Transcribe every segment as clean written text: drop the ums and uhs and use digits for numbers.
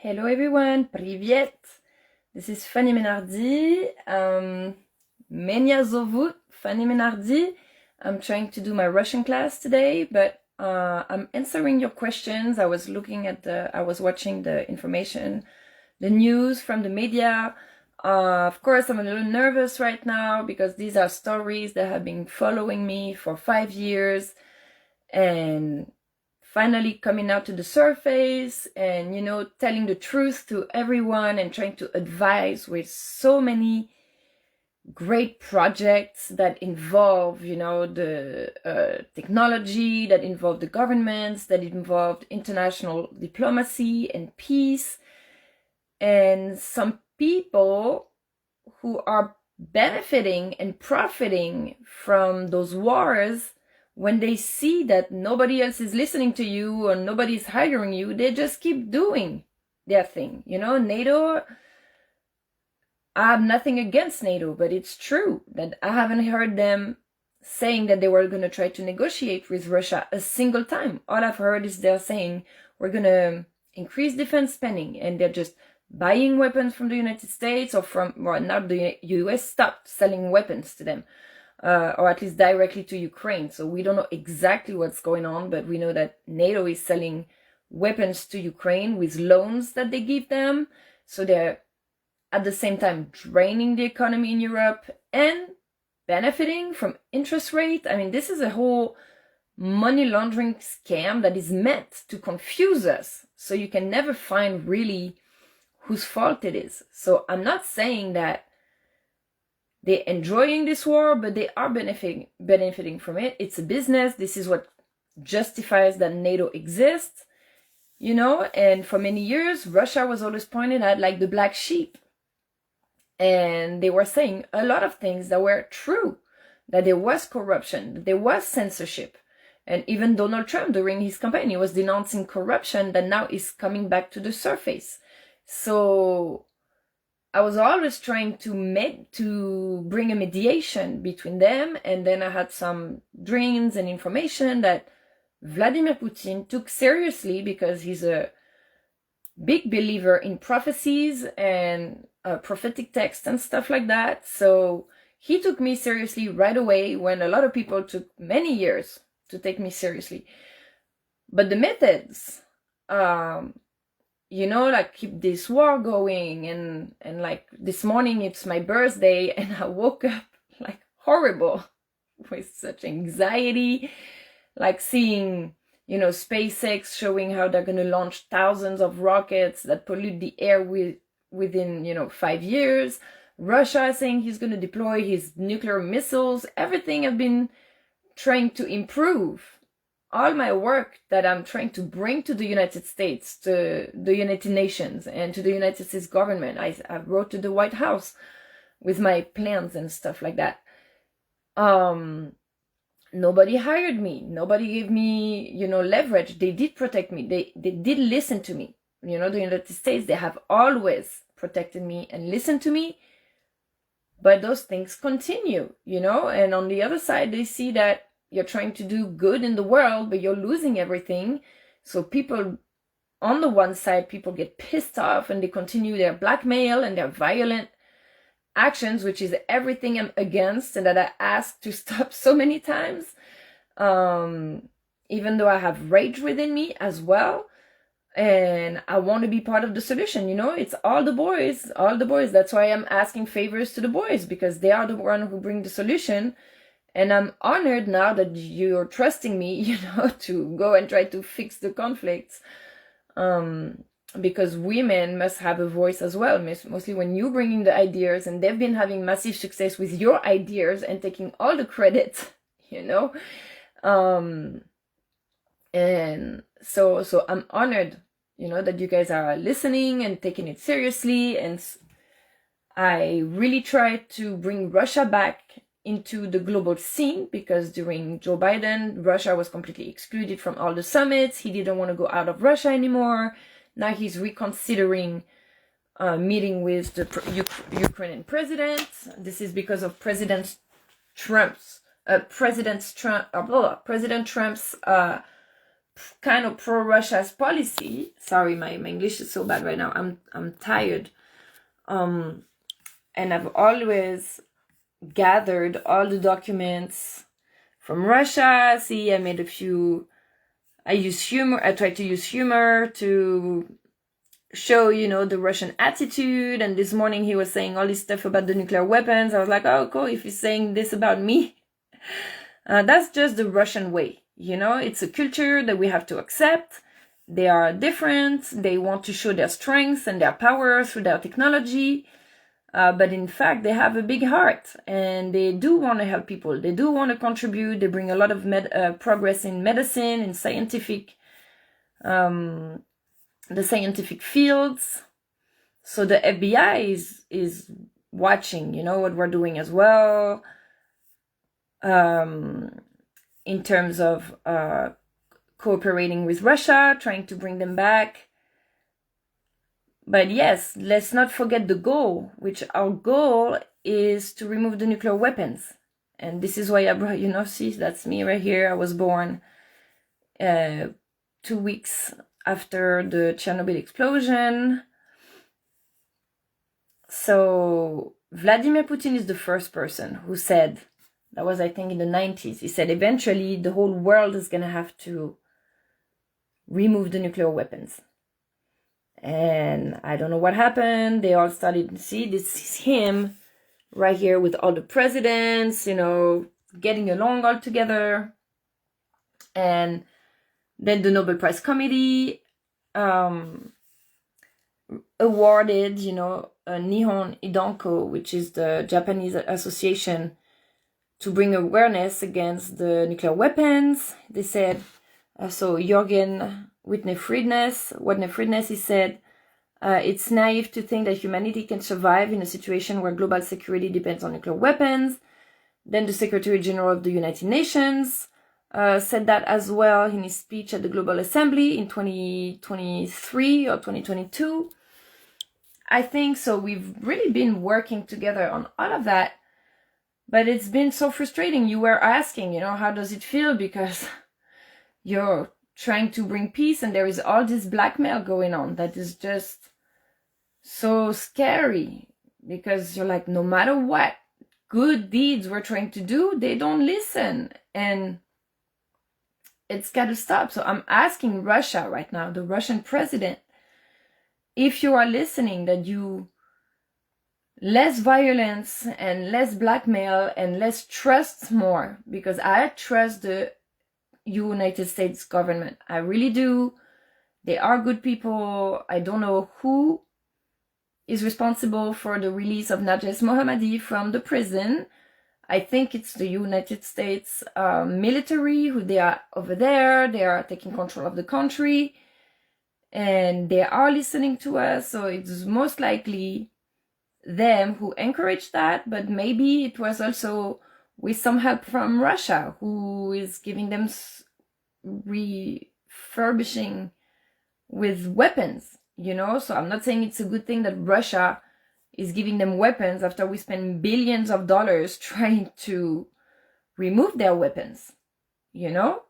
Hello everyone, привет! This is Fanny Menardi. Меня зовут Fanny Menardi. I'm trying to do my Russian class today, but I'm answering your questions. I was watching the information, the news from the media. Of course, I'm a little nervous right now because these are stories that have been following me for 5 years and finally coming out to the surface and, telling the truth to everyone and trying to advise with so many great projects that involve, the technology, that involve the governments, that involve international diplomacy and peace. And some people who are benefiting and profiting from those wars, when they see that nobody else is listening to you or nobody's hiring you, they just keep doing their thing. NATO, I have nothing against NATO, but it's true that I haven't heard them saying that they were going to try to negotiate with Russia a single time. All I've heard is they're saying we're going to increase defense spending, and they're just buying weapons from the United States or now the US stopped selling weapons to them. Or at least directly to Ukraine. So we don't know exactly what's going on, but we know that NATO is selling weapons to Ukraine with loans that they give them. So they're at the same time draining the economy in Europe and benefiting from interest rate. I mean, this is a whole money laundering scam that is meant to confuse us. So you can never find really whose fault it is. So I'm not saying that they're enjoying this war, but they are benefiting from it. It's a business. This is what justifies that NATO exists, and for many years, Russia was always pointed at like the black sheep. And they were saying a lot of things that were true, that there was corruption, that there was censorship. And even Donald Trump, during his campaign, he was denouncing corruption that now is coming back to the surface. So I was always trying to bring a mediation between them, and then I had some dreams and information that Vladimir Putin took seriously because he's a big believer in prophecies and prophetic texts and stuff like that. So he took me seriously right away when a lot of people took many years to take me seriously. But the methods, like keep this war going, and like this morning it's my birthday and I woke up like horrible with such anxiety, like seeing, SpaceX showing how they're going to launch thousands of rockets that pollute the air within 5 years. Russia saying he's going to deploy his nuclear missiles. Everything I've been trying to improve. All my work that I'm trying to bring to the United States, to the United Nations, and to the United States government. I wrote to the White House with my plans and stuff like that. Nobody hired me. Nobody gave me, leverage. They did protect me. They did listen to me. The United States, they have always protected me and listened to me. But those things continue, and on the other side, they see that you're trying to do good in the world, but you're losing everything. So people, on the one side, people get pissed off and they continue their blackmail and their violent actions, which is everything I'm against and that I asked to stop so many times. Even though I have rage within me as well. And I want to be part of the solution, it's all the boys. That's why I'm asking favors to the boys, because they are the one who bring the solution. And I'm honored now that you're trusting me, to go and try to fix the conflicts. Because women must have a voice as well, mostly when you're bringing the ideas, and they've been having massive success with your ideas and taking all the credit, And so I'm honored, that you guys are listening and taking it seriously. And I really try to bring Russia back into the global scene, because during Joe Biden, Russia was completely excluded from all the summits. He didn't want to go out of Russia anymore. Now he's reconsidering meeting with the Ukrainian president. This is because of President Trump's kind of pro-Russia's policy. Sorry, my English is so bad right now. I'm tired. And I've always gathered all the documents from Russia. See, I made a few. I tried to use humor to show, you know, the Russian attitude. And this morning he was saying all this stuff about the nuclear weapons. I was like, oh, cool. If he's saying this about me, that's just the Russian way. You know, it's a culture that we have to accept. They are different. They want to show their strengths and their power through their technology. But in fact, they have a big heart and they do want to help people. They do want to contribute. They bring a lot of progress in medicine, in scientific, the scientific fields. So the FBI is watching, you know, what we're doing as well. In terms of cooperating with Russia, trying to bring them back. But yes, let's not forget the goal, which our goal is to remove the nuclear weapons. And this is why I brought, you know, see, that's me right here. I was born 2 weeks after the Chernobyl explosion. So Vladimir Putin is the first person who said, that was, I think, in the 90s. He said, eventually, the whole world is going to have to remove the nuclear weapons. And I don't know what happened. They all started to see, this is him right here with all the presidents, you know, getting along all together. And then the Nobel Prize Committee awarded, you know, Nihon Idanko, which is the Japanese association, to bring awareness against the nuclear weapons. They said, so Jürgen Wadne-Friedness, he said, it's naive to think that humanity can survive in a situation where global security depends on nuclear weapons. Then the Secretary General of the United Nations said that as well in his speech at the Global Assembly in 2023 or 2022. I think so. We've really been working together on all of that. But it's been so frustrating. You were asking, you know, how does it feel? Because you're trying to bring peace and there is all this blackmail going on that is just so scary. Because you're like, no matter what good deeds we're trying to do, they don't listen. And it's got to stop. So I'm asking Russia right now, the Russian president, if you are listening, that you less violence and less blackmail and less trust more, because I trust the United States government. I really do. They are good people. I don't know who is responsible for the release of Najes Mohammadi from the prison. I think it's the United States military who they are over there. They are taking control of the country and they are listening to us. So it's most likely them who encouraged that, but maybe it was also with some help from Russia, who is giving them refurbishing with weapons, you know. So I'm not saying it's a good thing that Russia is giving them weapons after we spend billions of dollars trying to remove their weapons, you know.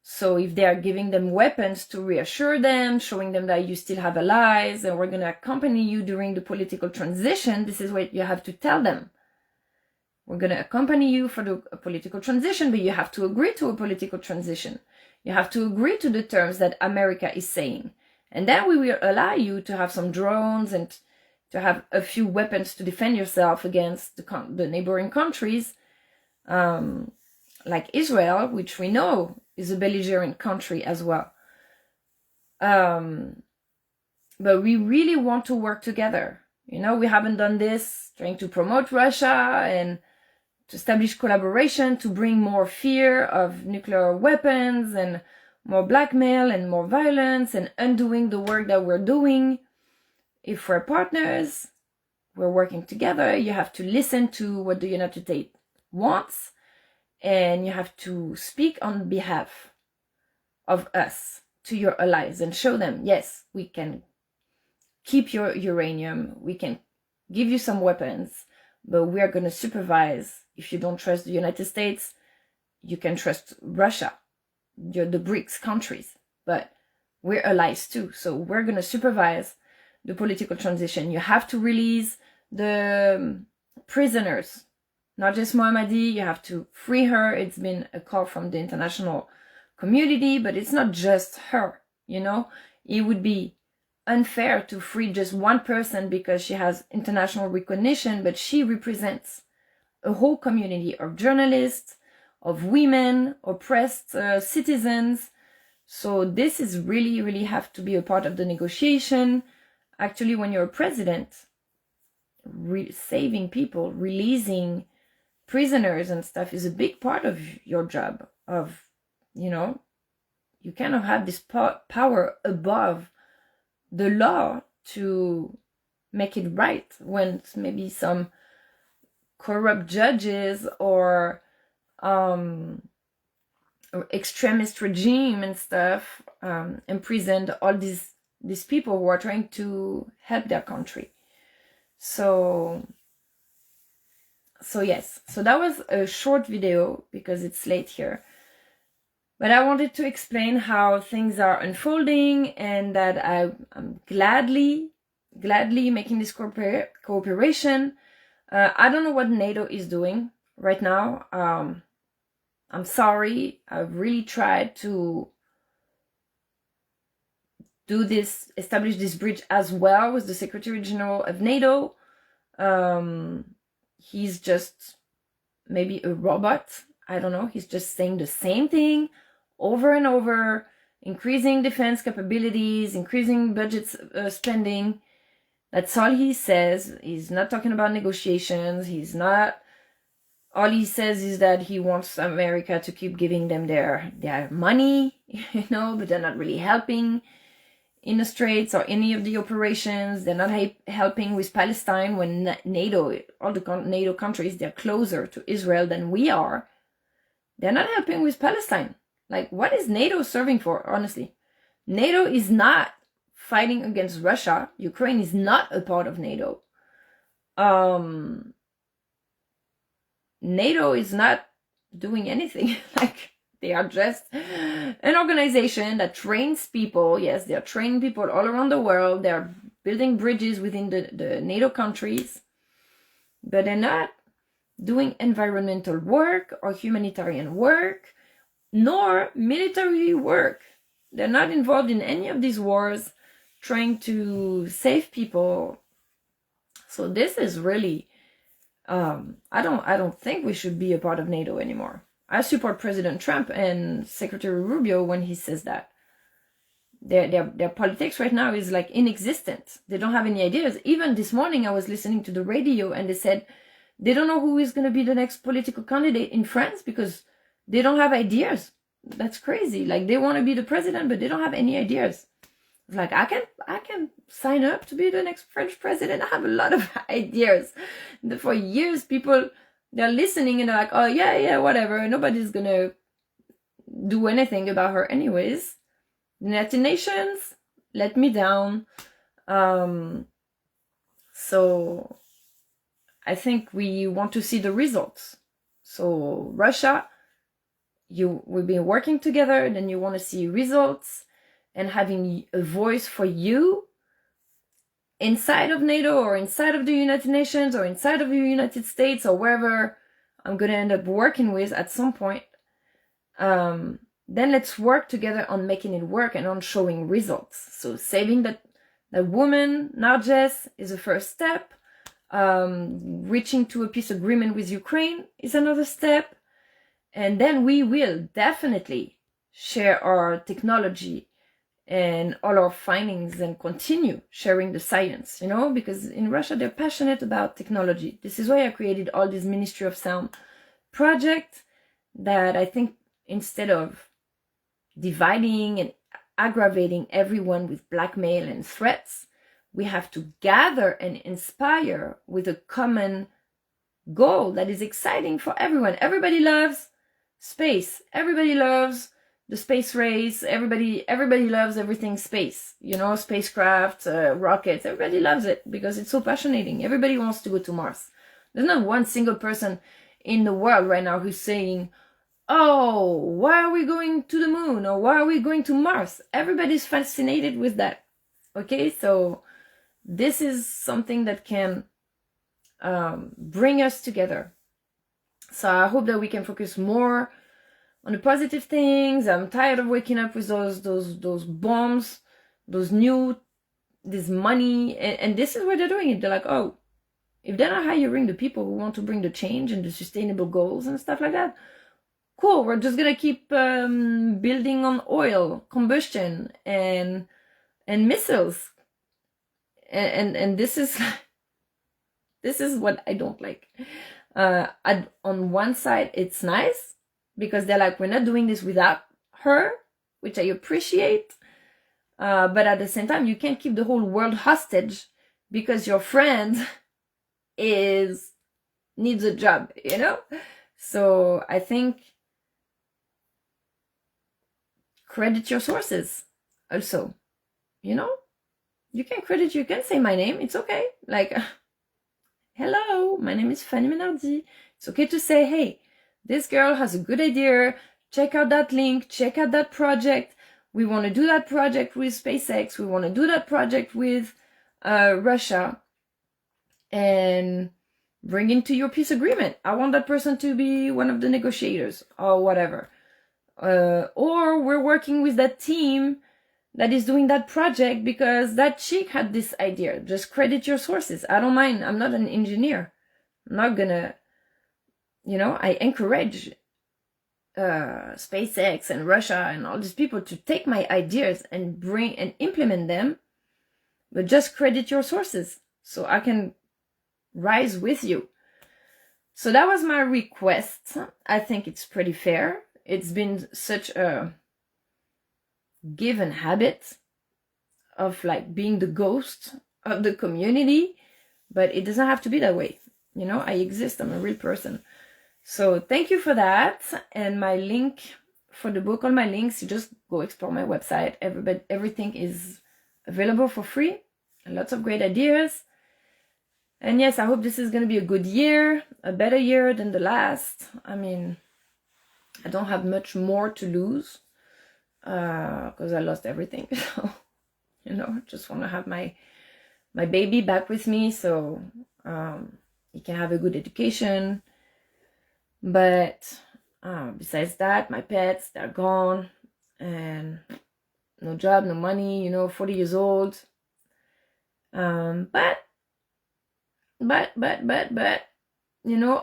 So if they are giving them weapons to reassure them, showing them that you still have allies and we're going to accompany you during the political transition, this is what you have to tell them. We're going to accompany you for the political transition, but you have to agree to a political transition. You have to agree to the terms that America is saying. And then we will allow you to have some drones and to have a few weapons to defend yourself against the neighboring countries, like Israel, which we know is a belligerent country as well. But we really want to work together. You know, we haven't done this trying to promote Russia and to establish collaboration, to bring more fear of nuclear weapons and more blackmail and more violence and undoing the work that we're doing. If we're partners, we're working together, you have to listen to what the United States wants. And you have to speak on behalf of us to your allies and show them, yes, we can keep your uranium, we can give you some weapons, but we are going to supervise. If you don't trust the United States, you can trust Russia, the BRICS countries. but we're allies too. So we're going to supervise the political transition. You have to release the prisoners, not just Mohammadi. You have to free her. It's been a call from the international community, but it's not just her, you know. It would be unfair to free just one person because she has international recognition, but she represents a whole community of journalists, of women, oppressed citizens. So this is really, really have to be a part of the negotiation. Actually, when you're a president, saving people, releasing prisoners and stuff is a big part of your job. Of, you know, you cannot have this power above the law to make it right when maybe some corrupt judges or extremist regime and stuff imprisoned all these people who are trying to help their country. So yes, so that was a short video because it's late here. But I wanted to explain how things are unfolding and that I'm gladly making this cooperation. I don't know what NATO is doing right now. I'm sorry. I've really tried to do this, establish this bridge as well with the Secretary General of NATO. He's just maybe a robot. I don't know. He's just saying the same thing over and over, increasing defense capabilities, increasing budget spending. That's all he says. He's not talking about negotiations. He's not. All he says is that he wants America to keep giving them their money, you know, but they're not really helping in the Straits or any of the operations. They're not helping with Palestine when NATO, all the NATO countries, they're closer to Israel than we are. They're not helping with Palestine. Like, what is NATO serving for, honestly? NATO is not fighting against Russia. Ukraine is not a part of NATO. NATO is not doing anything. Like, they are just an organization that trains people. Yes, they're training people all around the world. They're building bridges within the NATO countries. But they're not doing environmental work or humanitarian work, nor military work. They're not involved in any of these wars, trying to save people. So this is really, I don't think we should be a part of NATO anymore. I support President Trump and Secretary Rubio when he says that. Their politics right now is like inexistent. They don't have any ideas. Even this morning I was listening to the radio and they said they don't know who is going to be the next political candidate in France because they don't have ideas. That's crazy. Like, they want to be the president, but they don't have any ideas. It's like, I can sign up to be the next French president. I have a lot of ideas. For years, people, they're listening and they're like, oh, yeah, whatever. Nobody's going to do anything about her anyways. The United Nations let me down. So I think we want to see the results. So Russia, we've been working together, then you want to see results and having a voice for you inside of NATO or inside of the United Nations or inside of the United States or wherever I'm going to end up working with at some point. Then let's work together on making it work and on showing results. So saving that woman, Narges, is a first step. Reaching to a peace agreement with Ukraine is another step. And then we will definitely share our technology and all our findings and continue sharing the science, you know, because in Russia, they're passionate about technology. This is why I created all this Ministry of Sound project that I think instead of dividing and aggravating everyone with blackmail and threats, we have to gather and inspire with a common goal that is exciting for everyone. Everybody loves space. Everybody loves the space race. Everybody loves everything space. You know, spacecraft, rockets. Everybody loves it because it's so passionate. Everybody wants to go to Mars. There's not one single person in the world right now who's saying, oh, why are we going to the moon? Or why are we going to Mars? Everybody's fascinated with that. Okay, so this is something that can bring us together. So I hope that we can focus more on the positive things. I'm tired of waking up with those bombs, this money, and this is what they're doing. They're like, oh, if they're not hiring the people who want to bring the change and the sustainable goals and stuff like that, cool, we're just gonna keep building on oil, combustion, and missiles. And this is this is what I don't like. On one side, it's nice because they're like, we're not doing this without her, which I appreciate. But at the same time, you can't keep the whole world hostage because your friend needs a job, you know? So I think credit your sources also, you know? You can say my name, it's okay. Like, hello, my name is Fanny Menardi. It's okay to say, hey, this girl has a good idea. Check out that link, check out that project. We want to do that project with SpaceX. We want to do that project with Russia. And bring into your peace agreement. I want that person to be one of the negotiators or whatever. Or we're working with that team that is doing that project because that chick had this idea. Just credit your sources. I don't mind. I'm not an engineer. I'm not gonna, I encourage SpaceX and Russia and all these people to take my ideas and bring and implement them, but just credit your sources so I can rise with you. So that was my request. I think it's pretty fair. It's been such a given habit of like being the ghost of the community, but it doesn't have to be that way. I exist. I'm a real person. So thank you for that. And my link for the book, all my links, you just go explore my website. Everything is available for free. And lots of great ideas. And yes, I hope this is going to be a good year, a better year than the last. I mean, I don't have much more to lose because I lost everything. So, just want to have my baby back with me so he can have a good education. But besides that, my pets, they're gone. And no job, no money, 40 years old. But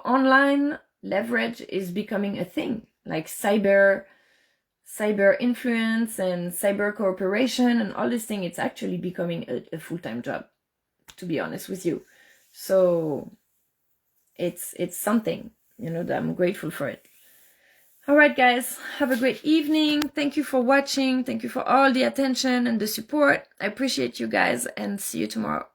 online leverage is becoming a thing, like cyber influence and cyber cooperation and all this thing. It's actually becoming a full-time job, to be honest with you. So it's something, that I'm grateful for it. All right, guys, have a great evening. Thank you for watching. Thank you for all the attention and the support. I appreciate you guys and see you tomorrow.